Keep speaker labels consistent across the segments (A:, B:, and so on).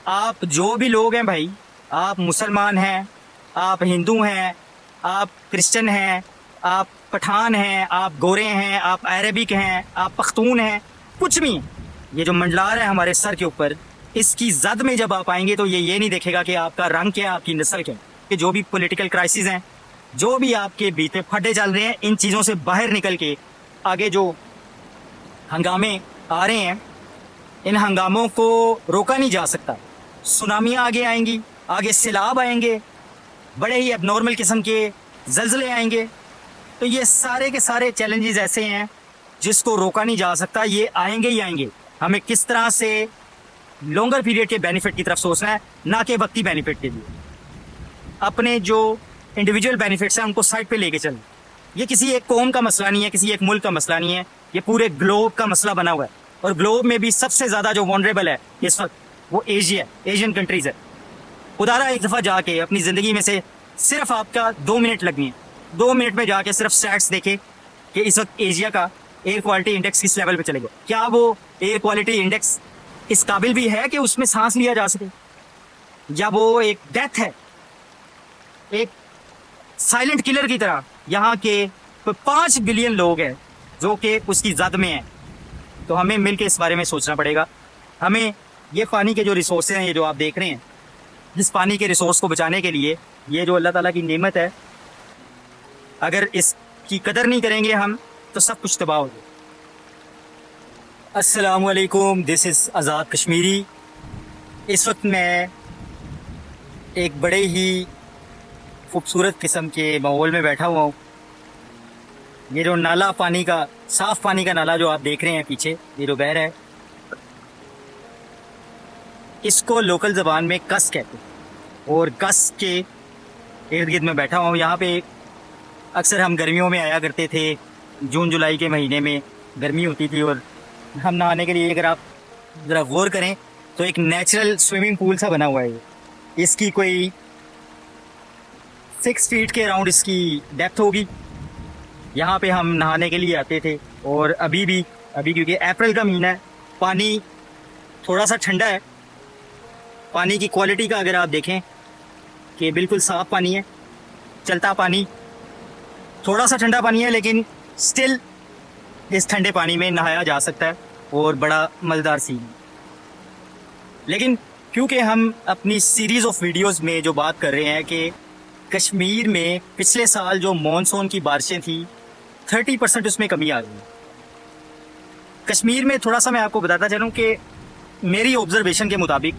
A: आप जो भी लोग हैं भाई, आप मुसलमान हैं, आप हिंदू हैं, आप क्रिश्चियन हैं, आप पठान हैं, आप गोरे हैं, आप अरबिक हैं, आप पख्तून हैं, कुछ भी हैं। ये जो मंडला रहा है हमारे सर के ऊपर, इसकी जद में जब आप आएंगे तो ये नहीं देखेगा कि आपका रंग क्या है, आपकी नस्ल क्या है। कि जो भी पॉलिटिकल क्राइसिस हैं, जो भी आपके बीच में फटे चल रहे हैं, इन चीज़ों से बाहर निकल के आगे जो हंगामे आ रहे हैं, इन हंगामों को रोका नहीं जा सकता। सुनामियाँ आगे आएंगी, आगे सैलाब आएंगे, बड़े ही एबनॉर्मल किस्म के जल्जले आएंगे। तो ये सारे के सारे चैलेंजेस ऐसे हैं जिसको रोका नहीं जा सकता, ये आएंगे ही आएंगे। हमें किस तरह से लॉन्गर पीरियड के बेनिफिट की तरफ सोचना है, ना कि वक्ती बेनिफिट के लिए। अपने जो इंडिविजुअल बेनिफिट्स हैं उनको साइड पे लेके चलना। ये किसी एक कौम का मसला नहीं है, किसी एक मुल्क का मसला नहीं है, ये पूरे ग्लोब का मसला बना हुआ है। और ग्लोब में भी सबसे ज़्यादा जो वनरेबल है इस वक्त वो एशिया, एशियन कंट्रीज़ है। खुदारा एक दफ़ा जाके अपनी ज़िंदगी में से सिर्फ आपका 2 मिनट लगनी है, 2 मिनट में जाके सिर्फ स्टैट्स देखे कि इस वक्त एशिया का एयर क्वालिटी इंडेक्स किस लेवल पे चलेगा। क्या वो एयर क्वालिटी इंडेक्स इस काबिल भी है कि उसमें सांस लिया जा सके, या वो एक डेथ है, एक साइलेंट किलर की तरह। यहाँ के 5 बिलियन लोग हैं जो कि उसकी जद में हैं। तो हमें मिलकर इस बारे में सोचना पड़ेगा। हमें ये पानी के जो रिसोर्सेज हैं, ये जो आप देख रहे हैं, इस पानी के रिसोर्स को बचाने के लिए, ये जो अल्लाह ताला की नेमत है, अगर इसकी कदर नहीं करेंगे हम तो सब कुछ तबाह हो जाए। अस्सलाम वालेकुम, दिस इज़ आज़ाद कश्मीरी। इस वक्त मैं एक बड़े ही खूबसूरत किस्म के माहौल में बैठा हुआ हूँ। ये जो नाला पानी का, साफ़ पानी का नाला जो आप देख रहे हैं पीछे, ये जो बह रहा है, इसको लोकल ज़बान में कस कहते हैं। और कस के इर्द गिर्द में बैठा हूँ। यहाँ पे अक्सर हम गर्मियों में आया करते थे, जून जुलाई के महीने में गर्मी होती थी, और हम नहाने के लिए, अगर आप ज़रा गौर करें तो एक नेचुरल स्विमिंग पूल सा बना हुआ है। इसकी कोई 6 फीट के अराउंड इसकी डेप्थ होगी। यहाँ पे हम नहाने के लिए आते थे। और अभी क्योंकि अप्रैल का महीना है, पानी थोड़ा सा ठंडा है। पानी की क्वालिटी का अगर आप देखें कि बिल्कुल साफ़ पानी है, चलता पानी, थोड़ा सा ठंडा पानी है, लेकिन स्टिल इस ठंडे पानी में नहाया जा सकता है और बड़ा मज़ेदार सीन है। लेकिन क्योंकि हम अपनी सीरीज़ ऑफ वीडियोस में जो बात कर रहे हैं कि कश्मीर में पिछले साल जो मॉनसून की बारिशें थी, 30% उसमें कमी आ गई। कश्मीर में थोड़ा सा मैं आपको बताता चलूँ कि मेरी ऑब्जर्वेशन के मुताबिक,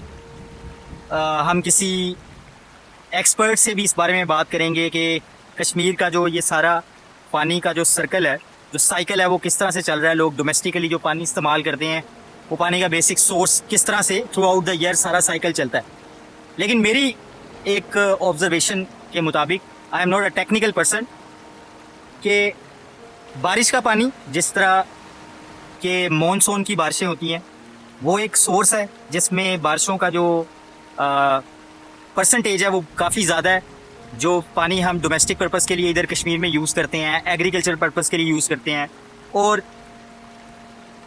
A: हम किसी एक्सपर्ट से भी इस बारे में बात करेंगे कि कश्मीर का जो ये सारा पानी का जो सर्कल है, जो साइकिल है, वो किस तरह से चल रहा है। लोग डोमेस्टिकली जो पानी इस्तेमाल करते हैं, वो पानी का बेसिक सोर्स किस तरह से थ्रू आउट द ईयर सारा साइकिल चलता है। लेकिन मेरी एक ऑब्जर्वेशन के मुताबिक, I am not a technical person, कि बारिश का पानी, जिस तरह के मॉनसून की बारिशें होती हैं, वो एक सोर्स है जिसमें बारिशों का जो परसेंटेज है वो काफ़ी ज़्यादा है। जो पानी हम डोमेस्टिक पर्पज़ के लिए इधर कश्मीर में यूज़ करते हैं, एग्रीकल्चर पर्पज़ के लिए यूज़ करते हैं, और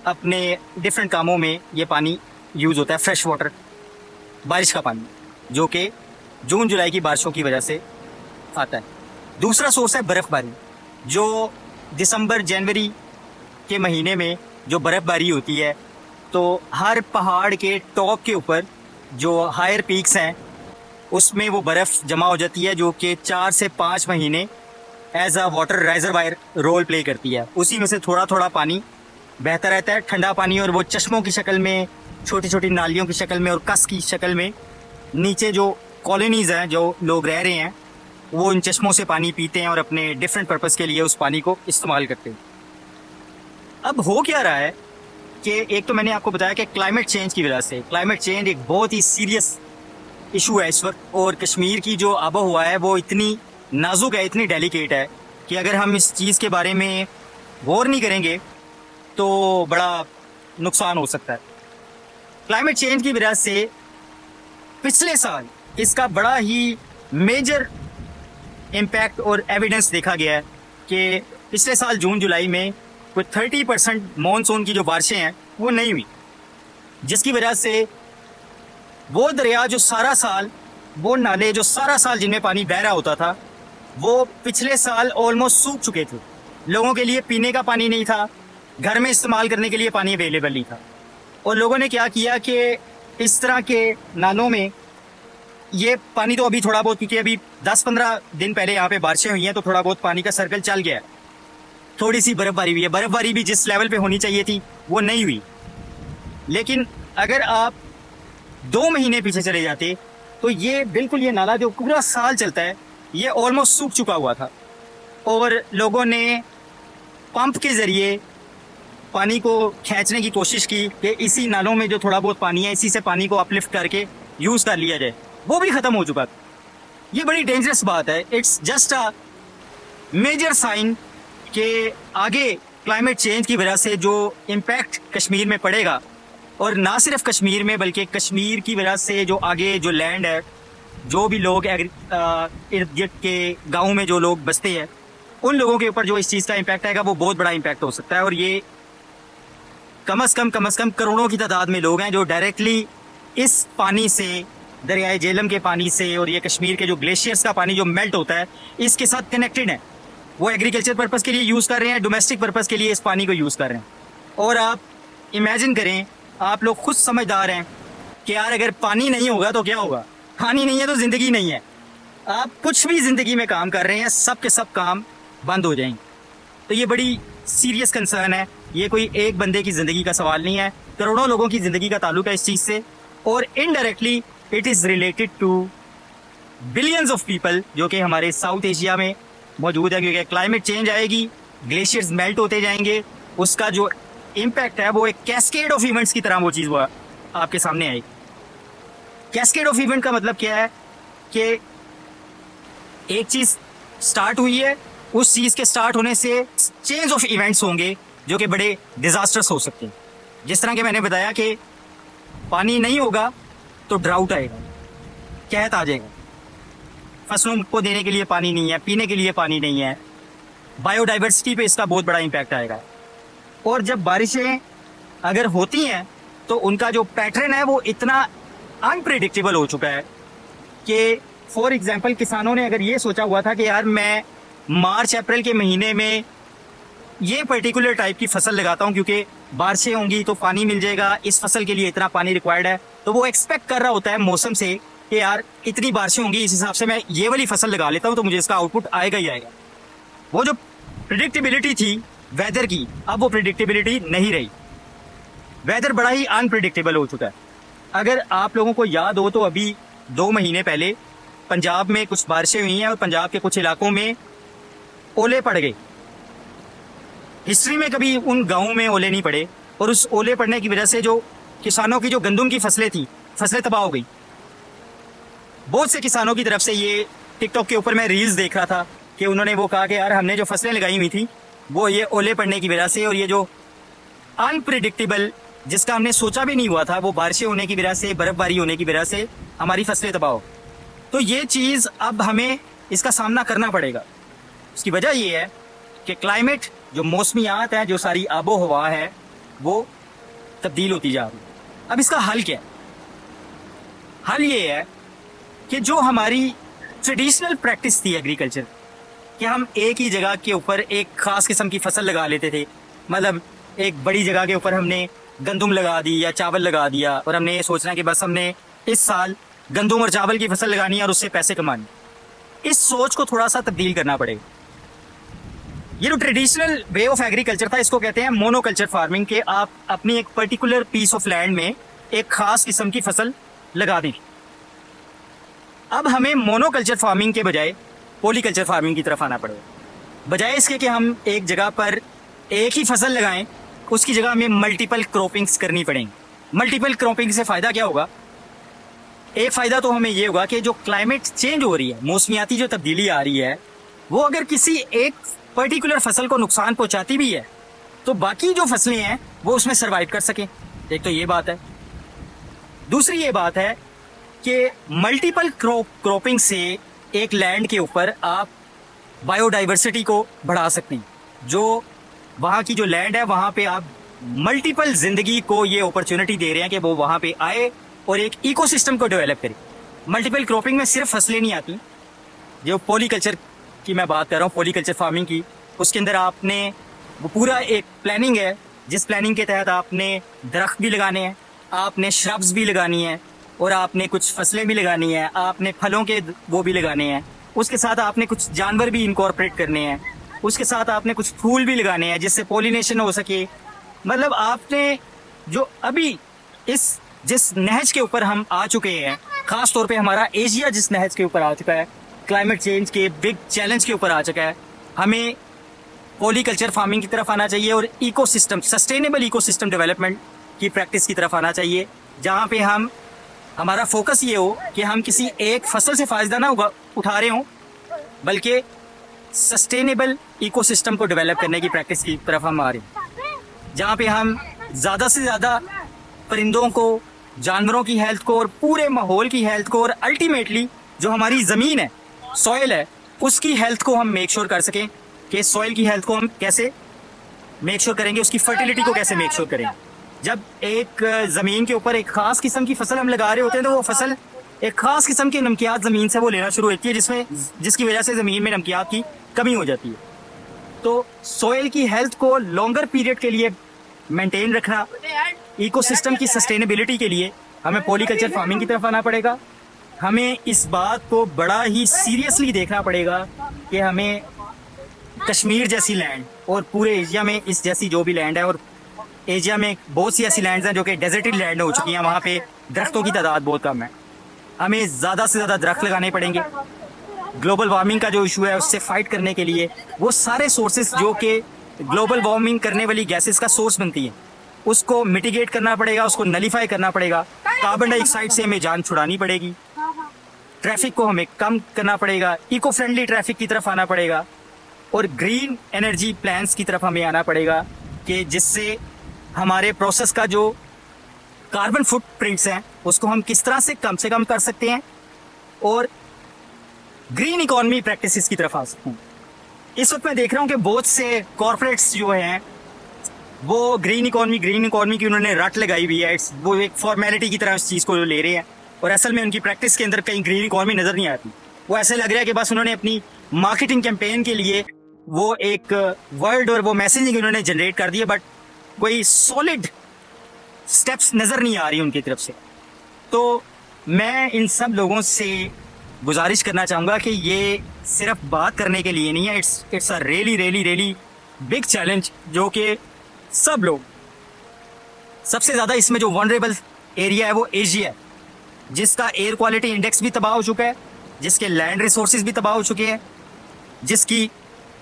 A: अपने डिफरेंट कामों में ये पानी यूज़ होता है। फ्रेश वाटर, बारिश का पानी, जो कि जून जुलाई की बारिशों की वजह से आता है। दूसरा सोर्स है बर्फ़बारी। जो दिसंबर जनवरी के महीने में जो बर्फ़बारी होती है, तो हर पहाड़ के टॉप के ऊपर जो हायर पीक्स हैं, उसमें वो बर्फ़ जमा हो जाती है, जो कि 4 से 5 महीने as a water reservoir role play करती है। उसी में से थोड़ा थोड़ा पानी बहता रहता है, ठंडा पानी, और वो चश्मों की शक्ल में, छोटी छोटी नालियों की शक्ल में और कस की शक्ल में नीचे जो कॉलोनीज़ हैं, जो लोग रह रहे हैं, वो इन चश्मों से पानी पीते हैं और अपने डिफरेंट पर्पज़ के लिए उस पानी को इस्तेमाल करते हैं। अब हो क्या रहा है कि एक तो मैंने आपको बताया कि क्लाइमेट चेंज की वजह से, क्लाइमेट चेंज एक बहुत ही सीरियस इशू है इस वक्त, और कश्मीर की जो आबो हवा है वो इतनी नाजुक है, इतनी डेलिकेट है कि अगर हम इस चीज़ के बारे में गौर नहीं करेंगे तो बड़ा नुकसान हो सकता है। क्लाइमेट चेंज की वजह से पिछले साल इसका बड़ा ही मेजर इम्पैक्ट और एविडेंस देखा गया है कि पिछले साल जून जुलाई में कोई 30% मॉनसून की जो बारिशें हैं वो नहीं हुई, जिसकी वजह से वो दरिया जो सारा साल, वो नाले जो सारा साल जिनमें पानी बह रहा होता था, वो पिछले साल ऑलमोस्ट सूख चुके थे। लोगों के लिए पीने का पानी नहीं था, घर में इस्तेमाल करने के लिए पानी अवेलेबल नहीं था। और लोगों ने क्या किया कि इस तरह के नालों में ये पानी तो अभी थोड़ा बहुत, क्योंकि अभी 10-15 दिन पहले यहाँ पे बारिशें हुई हैं तो थोड़ा बहुत पानी का सर्कल चल गया है। थोड़ी सी बर्फबारी हुई है, बर्फबारी भी जिस लेवल पे होनी चाहिए थी वो नहीं हुई। लेकिन अगर आप 2 महीने पीछे चले जाते तो ये बिल्कुल, ये नाला जो पूरा साल चलता है, ये ऑलमोस्ट सूख चुका हुआ था। और लोगों ने पंप के ज़रिए पानी को खींचने की कोशिश की कि इसी नालों में जो थोड़ा बहुत पानी है, इसी से पानी को अपलिफ्ट करके यूज़ कर लिया जाए। वो भी ख़त्म हो चुका था। ये बड़ी डेंजरस बात है। It's just a major sign कि आगे क्लाइमेट चेंज की वजह से जो इम्पैक्ट कश्मीर में पड़ेगा, और ना सिर्फ कश्मीर में बल्कि कश्मीर की वजह से जो आगे जो लैंड है, जो भी लोग इर्द गिर्द के गाँव में जो लोग बसते हैं, उन लोगों के ऊपर जो इस चीज़ का इम्पैक्ट आएगा वो बहुत बड़ा इम्पैक्ट हो सकता है। और ये कम से कम करोड़ों की तादाद में लोग हैं जो डायरेक्टली इस पानी से, दरियाए झेलम के पानी से, और ये कश्मीर के जो ग्लेशियर्स का पानी जो मेल्ट होता है, इसके साथ कनेक्टेड है। वो एग्रीकल्चर पर्पज़ के लिए यूज़ कर रहे हैं, डोमेस्टिक पर्पज़ के लिए इस पानी को यूज़ कर रहे हैं। और आप इमेजिन करें, आप लोग खुद समझदार हैं कि यार अगर पानी नहीं होगा तो क्या होगा। पानी नहीं है तो ज़िंदगी नहीं है। आप कुछ भी ज़िंदगी में काम कर रहे हैं, सब के सब काम बंद हो जाएंगे। तो ये बड़ी सीरियस कंसर्न है। ये कोई एक बंदे की ज़िंदगी का सवाल नहीं है, करोड़ों लोगों की ज़िंदगी का ताल्लुक है इस चीज़ से। और indirectly it is related to billions of people जो कि हमारे साउथ एशिया में मौजूद है। क्योंकि क्लाइमेट चेंज आएगी, ग्लेशियर्स मेल्ट होते जाएंगे, उसका जो इम्पैक्ट है वो एक कैस्केड ऑफ इवेंट्स की तरह वो चीज़ वो आपके सामने आएगी। कैस्केड ऑफ इवेंट का मतलब क्या है कि एक चीज़ स्टार्ट हुई है, उस चीज़ के स्टार्ट होने से चेंज ऑफ इवेंट्स होंगे जो कि बड़े डिजास्टर्स हो सकते हैं। जिस तरह के मैंने बताया कि पानी नहीं होगा तो ड्राउट आएगा, कहत आ जाएगा, फसलों को देने के लिए पानी नहीं है, पीने के लिए पानी नहीं है, बायोडाइवर्सिटी पे इसका बहुत बड़ा इम्पैक्ट आएगा। और जब बारिशें अगर होती हैं तो उनका जो पैटर्न है वो इतना अनप्रेडिक्टेबल हो चुका है कि फॉर एग्जांपल किसानों ने अगर ये सोचा हुआ था कि यार मैं मार्च अप्रैल के महीने में ये पर्टिकुलर टाइप की फसल लगाता हूँ क्योंकि बारिशें होंगी तो पानी मिल जाएगा, इस फसल के लिए इतना पानी रिक्वायर्ड है, तो वो एक्सपेक्ट कर रहा होता है मौसम से कि यार इतनी बारिशें होंगी, इस हिसाब से मैं ये वाली फसल लगा लेता हूँ तो मुझे इसका आउटपुट आएगा ही आएगा। वो जो प्रिडिक्टेबिलिटी थी वेदर की, अब वो प्रिडिक्टेबिलिटी नहीं रही। वेदर बड़ा ही अनप्रिडिक्टेबल हो चुका है। अगर आप लोगों को याद हो तो अभी 2 महीने पहले पंजाब में कुछ बारिशें हुई हैं और पंजाब के कुछ इलाकों में ओले पड़ गए। हिस्ट्री में कभी उन गाँवों में ओले नहीं पड़े, और उस ओले पड़ने की वजह से जो किसानों की जो गंदम की फसलें थी, फसलें तबाह हो गई। बहुत से किसानों की तरफ से ये टिकटॉक के ऊपर मैं रील्स देख रहा था कि उन्होंने वो कहा कि यार हमने जो फसलें लगाई हुई थी वो ये ओले पड़ने की वजह से, और ये जो अनप्रिडिक्टेबल जिसका हमने सोचा भी नहीं हुआ था, वो बारिशें होने की वजह से, बर्फबारी होने की वजह से हमारी फसलें तबाह हो। तो ये चीज़ अब हमें इसका सामना करना पड़ेगा। उसकी वजह ये है कि क्लाइमेट, जो मौसमियात हैं, जो सारी आबो हवा है, वो तब्दील होती जा रही है। अब इसका हल क्या है? हल ये है कि जो हमारी ट्रेडिशनल प्रैक्टिस थी एग्रीकल्चर, कि हम एक ही जगह के ऊपर एक ख़ास किस्म की फसल लगा लेते थे, मतलब एक बड़ी जगह के ऊपर हमने गंदम लगा दी या चावल लगा दिया, और हमने ये सोचना कि बस हमने इस साल गंदम और चावल की फसल लगानी है और उससे पैसे कमाने। इस सोच को थोड़ा सा तब्दील करना पड़ेगा। ये जो ट्रेडिशनल वे ऑफ एग्रीकल्चर था, इसको कहते हैं मोनोकल्चर फार्मिंग, के आप अपनी एक पर्टिकुलर पीस ऑफ लैंड में एक खास किस्म की फसल लगा दें। अब हमें मोनोकल्चर फार्मिंग के बजाय पॉलीकल्चर फार्मिंग की तरफ आना पड़ेगा। बजाय इसके कि हम एक जगह पर एक ही फसल लगाएं, उसकी जगह हमें मल्टीपल क्रॉपिंग्स करनी पड़ेंगी। मल्टीपल क्रॉपिंग से फ़ायदा क्या होगा? एक फ़ायदा तो हमें ये होगा कि जो क्लाइमेट चेंज हो रही है, मौसमियाती जो तब्दीली आ रही है, वो अगर किसी एक पर्टिकुलर फसल को नुकसान पहुंचाती भी है तो बाकी जो फसलें हैं वो उसमें सर्वाइव कर सकें। एक तो ये बात है। दूसरी ये बात है कि मल्टीपल क्रॉपिंग से एक लैंड के ऊपर आप बायोडाइवर्सिटी को बढ़ा सकते हैं। जो वहाँ की जो लैंड है, वहाँ पे आप मल्टीपल जिंदगी को ये अपॉर्चुनिटी दे रहे हैं कि वो वहाँ पे आए और एक इकोसिस्टम को डेवलप करें। मल्टीपल क्रॉपिंग में सिर्फ फसलें नहीं आती, जो पॉलीकल्चर की मैं बात कर रहा हूँ, पॉलीकल्चर फार्मिंग की, उसके अंदर आपने वो पूरा एक प्लानिंग है, जिस प्लानिंग के तहत आपने दरख्त भी लगाने हैं, आपने श्रब्स भी लगानी है, और आपने कुछ फसलें भी लगानी है, आपने फलों के वो भी लगाने हैं, उसके साथ आपने कुछ जानवर भी इनकॉर्पोरेट करने हैं, उसके साथ आपने कुछ फूल भी लगाने हैं जिससे पॉलिनेशन हो सके। मतलब आपने जो अभी इस जिस नहज के ऊपर हम आ चुके हैं, खास तौर पे हमारा एशिया जिस नहज के ऊपर आ चुका है, क्लाइमेट चेंज के बिग चैलेंज के ऊपर आ चुका है, हमें पॉलीकल्चर फार्मिंग की तरफ आना चाहिए और इकोसिस्टम, सस्टेनेबल इकोसिस्टम डेवलपमेंट की प्रैक्टिस की तरफ आना चाहिए, जहाँ पे हम हमारा फोकस ये हो कि हम किसी एक फसल से फायदा ना उठा रहे हों, बल्कि सस्टेनेबल इकोसिस्टम को डेवलप करने की प्रैक्टिस की तरफ हम आ रहे हैं, जहाँ पे हम ज़्यादा से ज़्यादा परिंदों को, जानवरों की हेल्थ को और पूरे माहौल की हेल्थ को, और अल्टीमेटली जो हमारी ज़मीन है, सॉइल है, उसकी हेल्थ को हम मेक श्योर कर सकें कि सॉइल की हेल्थ को हम कैसे मेक श्योर करेंगे, उसकी फर्टिलिटी को कैसे मेक श्योर करेंगे। जब एक ज़मीन के ऊपर एक ख़ास किस्म की फसल हम लगा रहे होते हैं तो वो फसल एक ख़ास किस्म की नमकियात ज़मीन से वो लेना शुरू होती है, जिसकी वजह से ज़मीन में नमकियात की कमी हो जाती है। तो सॉइल की हेल्थ को लॉन्गर पीरियड के लिए मेंटेन रखना, इकोसिस्टम की सस्टेनेबिलिटी के लिए हमें पॉलीकल्चर फार्मिंग की तरफ आना पड़ेगा। हमें इस बात को बड़ा ही सीरियसली देखना पड़ेगा कि हमें कश्मीर जैसी लैंड और पूरे एशिया में इस जैसी जो भी लैंड है, और एशिया में बहुत सी ऐसी लैंड्स हैं जो कि डेजर्टेड लैंड हो चुकी हैं, वहाँ पे दरख्तों की तादाद बहुत कम है। हमें ज़्यादा से ज़्यादा दरख्त लगाने पड़ेंगे। ग्लोबल वार्मिंग का जो इशू है उससे फाइट करने के लिए वो सारे सोर्सेज जो कि ग्लोबल वार्मिंग करने वाली गैसेस का सोर्स बनती है, उसको मिटिगेट करना पड़ेगा, उसको नलीफाई करना पड़ेगा। कार्बन डाइऑक्साइड से हमें जान छुड़ानी पड़ेगी, ट्रैफिक को हमें कम करना पड़ेगा, इको फ्रेंडली ट्रैफिक की तरफ आना पड़ेगा, और ग्रीन एनर्जी प्लान्स की तरफ हमें आना पड़ेगा कि जिससे हमारे प्रोसेस का जो कार्बन फुटप्रिंट्स हैं उसको हम किस तरह से कम कर सकते हैं और ग्रीन इकोनॉमी प्रैक्टिसेस की तरफ आ सकते हैं। इस वक्त मैं देख रहा हूँ कि बहुत से कॉरपोरेट्स जो हैं वो ग्रीन इकोनॉमी की उन्होंने रट लगाई हुई है, वो एक फॉर्मेलिटी की तरह इस चीज़ को ले रहे हैं, और असल में उनकी प्रैक्टिस के अंदर कहीं ग्रीन इकोनॉमी नज़र नहीं आती। वो ऐसे लग रहा है कि बस उन्होंने अपनी मार्केटिंग कैंपेन के लिए वो एक वर्ड और वो मैसेजिंग उन्होंने जनरेट कर दिया, बट कोई सॉलिड स्टेप्स नज़र नहीं आ रही उनकी तरफ से। तो मैं इन सब लोगों से गुजारिश करना चाहूँगा कि ये सिर्फ बात करने के लिए नहीं है, it's a really big challenge, जो कि सब लोग, सबसे ज़्यादा इसमें जो वनरेबल एरिया है वो एशिया है, जिसका एयर क्वालिटी इंडेक्स भी तबाह हो चुका है, जिसके लैंड रिसोर्सेज भी तबाह हो चुके हैं, जिसकी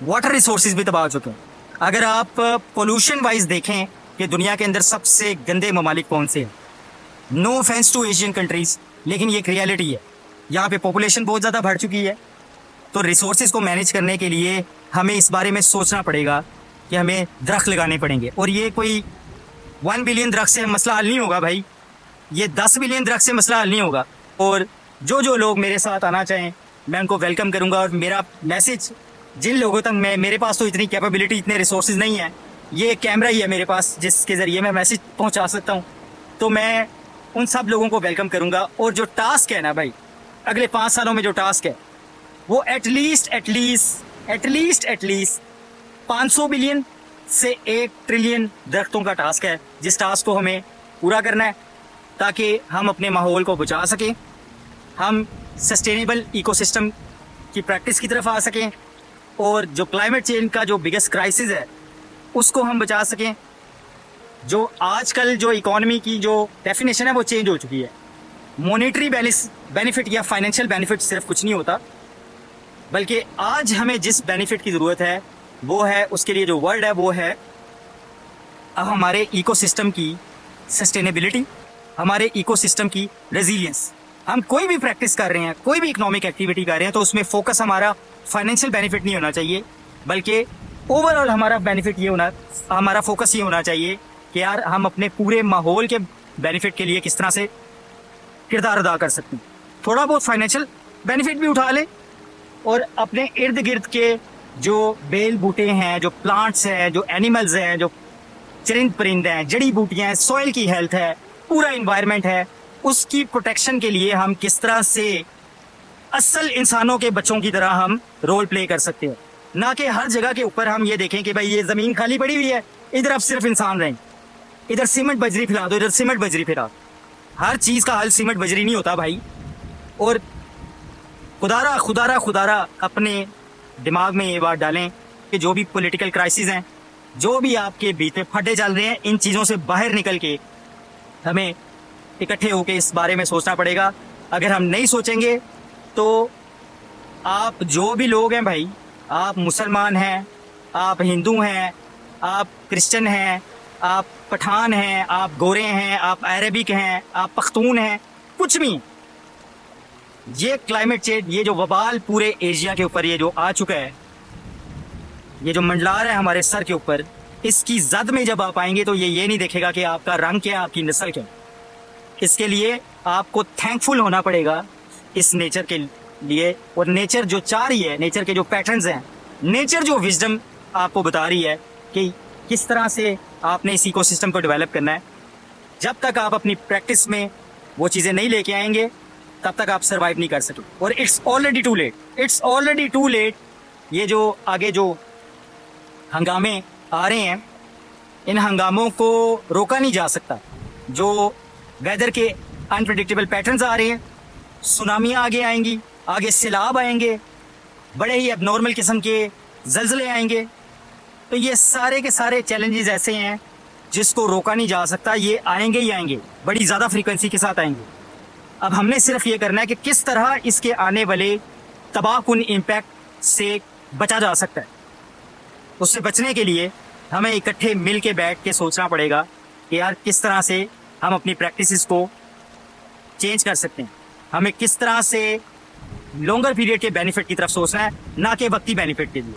A: वाटर रिसोर्सेज भी तबाह हो चुके हैं। अगर आप पोल्यूशन वाइज देखें कि दुनिया के अंदर सबसे गंदे ममालिक कौन से हैं, no offence to Asian countries, लेकिन ये एक रियलिटी है। यहाँ पे पॉपुलेशन बहुत ज़्यादा बढ़ चुकी है, तो रिसोर्सेज को मैनेज करने के लिए हमें इस बारे में सोचना पड़ेगा कि हमें दरख्त लगाने पड़ेंगे। और ये कोई 1 बिलियन दरख्त से मसला हल नहीं होगा भाई, ये 10 बिलियन दरख्त से मसला हल नहीं होगा। और जो लोग मेरे साथ आना चाहें मैं उनको वेलकम करूँगा, और मेरा मैसेज जिन लोगों तक मेरे पास तो इतनी कैपेबिलिटी, इतने रिसोर्सेज नहीं है, ये कैमरा ही है मेरे पास जिसके ज़रिए मैं मैसेज पहुंचा सकता हूं, तो मैं उन सब लोगों को वेलकम करूंगा। और जो टास्क है ना भाई, अगले 5 सालों में जो टास्क है वो एटलीस्ट 500 बिलियन से 1 ट्रिलियन दरख्तों का टास्क है, जिस टास्क को हमें पूरा करना है ताकि हम अपने माहौल को बचा सकें, हम सस्टेनेबल इकोसिस्टम की प्रैक्टिस की तरफ आ सकें, और जो क्लाइमेट चेंज का जो बिगेस्ट क्राइसिस है उसको हम बचा सकें। जो आजकल जो इकोनॉमी की जो डेफिनेशन है वो चेंज हो चुकी है। मॉनेटरी बेनिफिट या फाइनेंशियल बेनिफिट सिर्फ कुछ नहीं होता, बल्कि आज हमें जिस बेनिफिट की ज़रूरत है वो है, उसके लिए जो वर्ड है वो है अब हमारे इकोसिस्टम की सस्टेनेबिलिटी, हमारे इकोसिस्टम की रेजिलियंस। हम कोई भी प्रैक्टिस कर रहे हैं, कोई भी इकोनॉमिक एक्टिविटी कर रहे हैं, तो उसमें फोकस हमारा फाइनेंशियल बेनिफिट नहीं होना चाहिए, बल्कि ओवरऑल हमारा बेनिफिट ये होना, हमारा फोकस ये होना चाहिए कि यार हम अपने पूरे माहौल के बेनिफिट के लिए किस तरह से किरदार अदा कर सकते हैं। थोड़ा बहुत फाइनेंशियल बेनिफिट भी उठा लें, और अपने इर्द गिर्द के जो बेल बूटे हैं, जो प्लांट्स हैं, जो एनिमल्स हैं, जो चरिंद परिंद हैं, जड़ी बूटियाँ हैं, सॉइल की हेल्थ है, पूरा इन्वायरमेंट है, उसकी प्रोटेक्शन के लिए हम किस तरह से असल इंसानों के बच्चों की तरह हम रोल प्ले कर सकते हैं, ना कि हर जगह के ऊपर हम ये देखें कि भाई ये जमीन खाली पड़ी हुई है, इधर अब सिर्फ इंसान रहें, इधर सीमेंट बजरी फैला दो, इधर सीमेंट बजरी फैला। हर चीज का हल सीमेंट बजरी नहीं होता भाई। और खुदारा खुदारा खुदारा अपने दिमाग में ये बात डालें कि जो भी पॉलिटिकल क्राइसिस हैं, जो भी आपके बीच में फटे चल रहे हैं, इन चीज़ों से बाहर निकल के हमें इकट्ठे होकर इस बारे में सोचना पड़ेगा। अगर हम नहीं सोचेंगे तो आप जो भी लोग हैं भाई, आप मुसलमान हैं, आप हिंदू हैं, आप क्रिश्चियन हैं, आप पठान हैं, आप गोरे हैं, आप अरबिक हैं, आप पख्तून हैं, कुछ भी, ये क्लाइमेट चेंज, ये जो वबाल पूरे एशिया के ऊपर ये जो आ चुका है, ये जो मंडला रहा है हमारे सर के ऊपर, इसकी जद में जब आप आएंगे तो ये नहीं देखेगा कि आपका रंग क्या, आपकी नस्ल क्या। इसके लिए आपको थैंकफुल होना पड़ेगा इस नेचर के लिए। और नेचर जो चाह रही है, नेचर के जो पैटर्न्स हैं, नेचर जो विजडम आपको बता रही है कि किस तरह से आपने इस इकोसिस्टम को डेवलप करना है। जब तक आप अपनी प्रैक्टिस में वो चीज़ें नहीं लेके आएंगे तब तक आप सर्वाइव नहीं कर सके। और it's already too late, it's already too late. ये जो आगे जो हंगामे आ रहे हैं, इन हंगामों को रोका नहीं जा सकता। जो वेदर के अनप्रेडिक्टेबल पैटर्न्स आ रहे हैं, सुनामियाँ आगे आएंगी, आगे सैलाब आएंगे, बड़े ही एबनॉर्मल किस्म के जल्जले आएंगे। तो ये सारे के सारे चैलेंजेस ऐसे हैं जिसको रोका नहीं जा सकता, ये आएंगे ही आएंगे, बड़ी ज़्यादा फ्रीक्वेंसी के साथ आएंगे। अब हमने सिर्फ ये करना है कि किस तरह इसके आने वाले तबाहकुन इम्पैक्ट से बचा जा सकता है। उससे बचने के लिए हमें इकट्ठे मिल के बैठ के सोचना पड़ेगा कि यार किस तरह से हम अपनी प्रैक्टिसेस को चेंज कर सकते हैं। हमें किस तरह से लॉन्गर पीरियड के बेनिफिट की तरफ सोचना है, ना कि वक्ती बेनिफिट के लिए।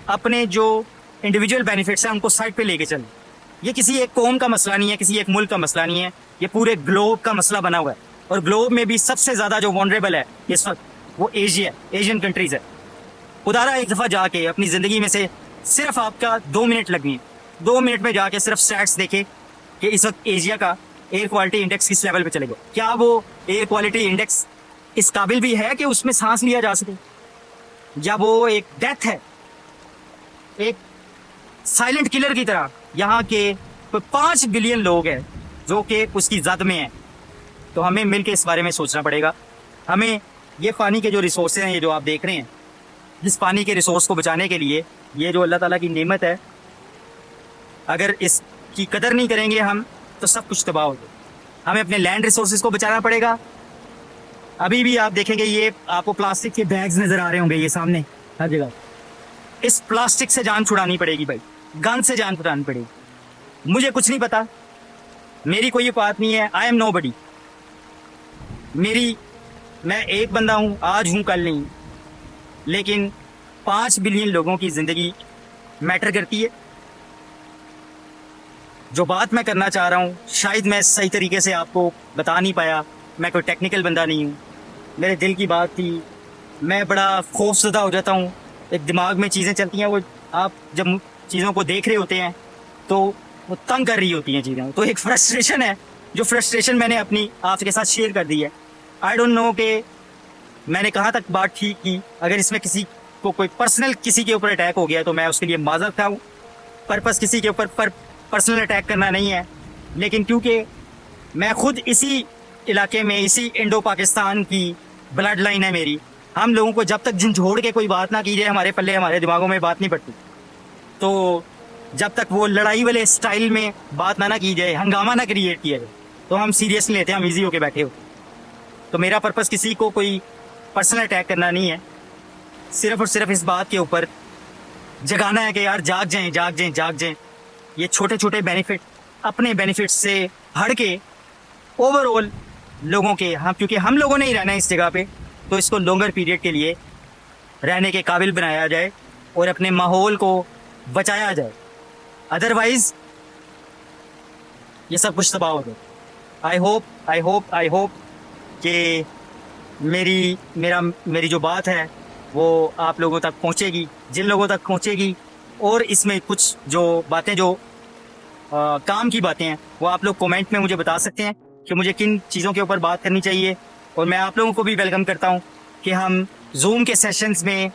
A: अपने जो इंडिविजुअल बेनिफिट्स हैं उनको साइड पे लेके चलें। ये किसी एक कौम का मसला नहीं है, किसी एक मुल्क का मसला नहीं है, ये पूरे ग्लोब का मसला बना हुआ है। और ग्लोब में भी सबसे ज़्यादा जो वनरेबल है इस वक्त वो एशियन कंट्रीज़ है। खुदारा एक दफ़ा जाके अपनी ज़िंदगी में से सिर्फ आपका 2 मिनट लगनी है, 2 मिनट में जाके सिर्फ स्टैट्स देखे कि इस वक्त एशिया का एयर क्वालिटी इंडेक्स किस लेवल पे चलेगा। क्या वो एयर क्वालिटी इंडेक्स इस काबिल भी है कि उसमें सांस लिया जा सके, या वो एक डेथ है, एक साइलेंट किलर की तरह। यहाँ के 5 बिलियन लोग हैं जो कि उसकी जद में हैं। तो हमें मिलकर इस बारे में सोचना पड़ेगा। हमें ये पानी के जो रिसोर्सेज हैं, ये जो आप देख रहे हैं, इस पानी के रिसोर्स को बचाने के लिए, ये जो अल्लाह ताला की नेमत है, अगर इसकी कदर नहीं करेंगे हम तो सब कुछ तबाह हो जाए। हमें अपने लैंड रिसोर्सेज को बचाना पड़ेगा। अभी भी आप देखेंगे ये आपको प्लास्टिक के बैग्स नज़र आ रहे होंगे ये सामने हर जगह। इस प्लास्टिक से जान छुड़ानी पड़ेगी भाई, गन से जान छुड़ानी पड़ेगी। मुझे कुछ नहीं पता, मेरी कोई बात नहीं है, आई एम नोबडी। मैं एक बंदा हूँ, आज हूँ कल नहीं, लेकिन 5 बिलियन लोगों की ज़िंदगी मैटर करती है। जो बात मैं करना चाह रहा हूँ शायद मैं सही तरीके से आपको बता नहीं पाया, मैं कोई टेक्निकल बंदा नहीं हूँ, मेरे दिल की बात थी। मैं बड़ा खौफज़दा हो जाता हूँ, एक दिमाग में चीज़ें चलती हैं, वो आप जब चीज़ों को देख रहे होते हैं तो वो तंग कर रही होती हैं चीज़ें। तो एक फ्रस्ट्रेशन है, जो फ्रस्ट्रेशन मैंने अपनी आपके साथ शेयर कर दी है। आई डोंट नो कि मैंने कहाँ तक बात ठीक की। अगर इसमें किसी को कोई पर्सनल किसी के ऊपर अटैक हो गया तो मैं उसके लिए माज़रत था। पर्पस किसी के ऊपर पर्सनल अटैक करना नहीं है, लेकिन क्योंकि मैं खुद इसी इलाके में, इसी इंडो पाकिस्तान की ब्लड लाइन है मेरी, हम लोगों को जब तक झंझोड़ के कोई बात ना की जाए, हमारे पल्ले, हमारे दिमागों में बात नहीं पड़ती। तो जब तक वो लड़ाई वाले स्टाइल में बात ना की जाए, हंगामा ना क्रिएट किया जाए, तो हम सीरियस नहीं लेते, हम ईजी होके बैठे हो। तो मेरा पर्पस किसी को कोई पर्सनल अटैक करना नहीं है, सिर्फ और सिर्फ इस बात के ऊपर जगाना है कि यार जाग जाएं, जाग जाएं, जाग जाएं। ये छोटे छोटे बेनिफिट, अपने बेनिफिट से हट के ओवरऑल लोगों के, हम क्योंकि हम लोगों ने ही रहना है इस जगह पे, तो इसको लॉन्गर पीरियड के लिए रहने के काबिल बनाया जाए और अपने माहौल को बचाया जाए। अदरवाइज ये सब कुछ तबाह हो जाए। आई होप कि मेरी जो बात है वो आप लोगों तक पहुंचेगी, जिन लोगों तक पहुंचेगी, और इसमें कुछ जो बातें जो काम की बातें हैं वो आप लोग कमेंट में मुझे बता सकते हैं। कि मुझे किन चीज़ों के ऊपर बात करनी चाहिए, और मैं आप लोगों को भी वेलकम करता हूँ कि हम जूम के सेशंस में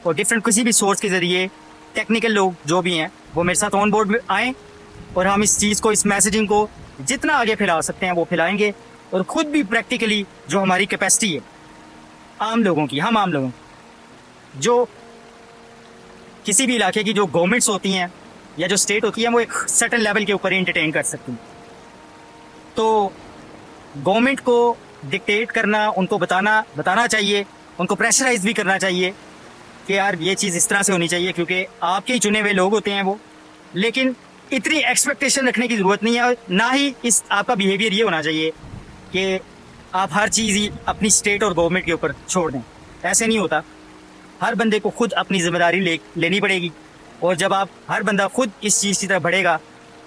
A: और डिफरेंट किसी भी सोर्स के ज़रिए टेक्निकल लोग जो भी हैं वो मेरे साथ ऑन बोर्ड में आएँ और हम इस चीज़ को, इस मैसेजिंग को जितना आगे फैला सकते हैं वो फैलाएंगे, और ख़ुद भी प्रैक्टिकली जो हमारी कैपेसिटी है आम लोगों की, हम आम लोगों की, जो किसी भी इलाके की जो गवर्नमेंट्स होती हैं या जो स्टेट होती है, वो एक सर्टेन लेवल के ऊपर एंटरटेन कर सकती हैं। तो गवर्नमेंट को डिक्टेट करना, उनको बताना चाहिए, उनको प्रेशराइज भी करना चाहिए कि यार ये चीज़ इस तरह से होनी चाहिए, क्योंकि आपके ही चुने हुए लोग होते हैं वो। लेकिन इतनी एक्सपेक्टेशन रखने की ज़रूरत नहीं है, ना ही इस आपका बिहेवियर ये होना चाहिए कि आप हर चीज़ ही अपनी स्टेट और गवर्नमेंट के ऊपर छोड़ दें। ऐसे नहीं होता। हर बंदे को खुद अपनी जिम्मेदारी लेनी पड़ेगी, और जब आप हर बंदा खुद इस चीज़ की तरफ बढ़ेगा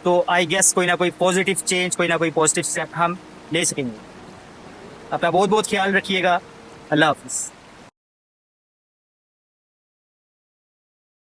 A: तो आई गेस कोई ना कोई पॉजिटिव चेंज, कोई ना कोई पॉजिटिव स्टेप हम ले सकेंगे। अपना बहुत बहुत ख्याल रखिएगा। अल्लाह हाफिज़।